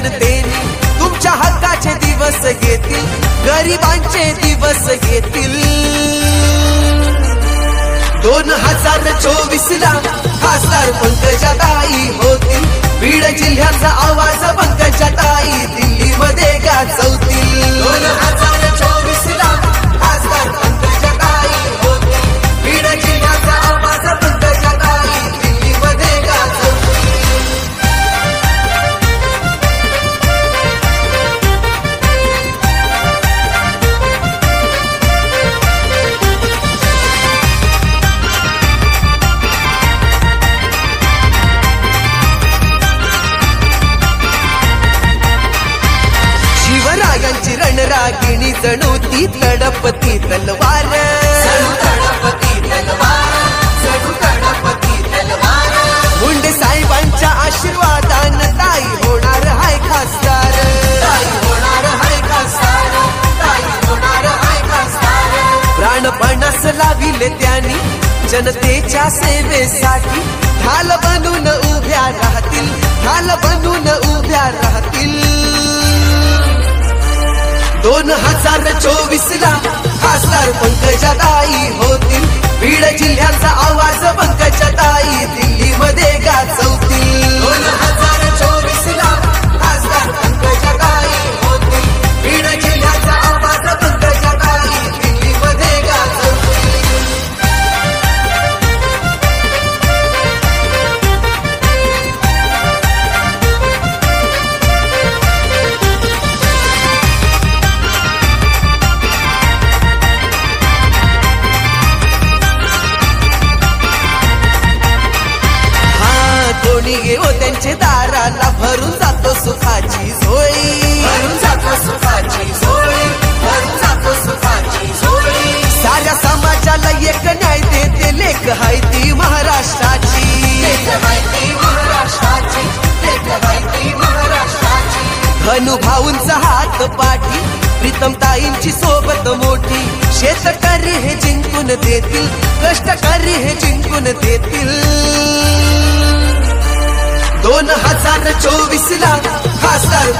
जनतेने तुमच्या हक्काचे दिवस घेतील, गरिबांचे दिवस घेतील। 2024 ला खासदार पंकजाताई होतील, बीड जिल्ह्याचा आवाज पंकजाताई दिल्लीमध्ये गाजवतील। 2024 ला खासदार पंकजाताई होतील, बीड जिल्ह्याचा आवाज पंकजाताई दिल्लीमध्ये गाजवतील। शिवरायांची रणरागिणी जणू ती तडपती तलवार, मुंडे साहेबांच्या आशीर्वादानं ताई होणार हाय खासदार, प्राणपणास लाविले त्यांनी जनतेच्या सेवेसाठी, ढाल बनून उभ्या राहतील, ढाल बनून उभ्या राहतील। 2024 ला खासदार पंकजाताई होतील, बीड जिल्ह्याचा आवाज पंकजाताई दिल्लीमध्ये गाजवतील। 2024 ला खासदार पंकजाताई होतील, बीड जिल्ह्याचा आवाज पंकजाताई दिल्लीमध्ये गाजवतील। कोणी येऊ त्यांचे दाराला भरून जातो सुखाची झोळी, भरून जातो सुखाची झोळी, भरून जातो सुखाची झोळी। साऱ्या समाजाला एक न्याय देते लेख हाय ती महाराष्ट्राची, लेख हाय ती महाराष्ट्राची, लेख हाय ती महाराष्ट्राची। धनुभाऊंचा हात पाठी, प्रीतमताईंची सोबत मोठी, शेतकरी हे जिंकून देतील, कष्टकरी हे जिंकून देतील। 2024 ला खासदार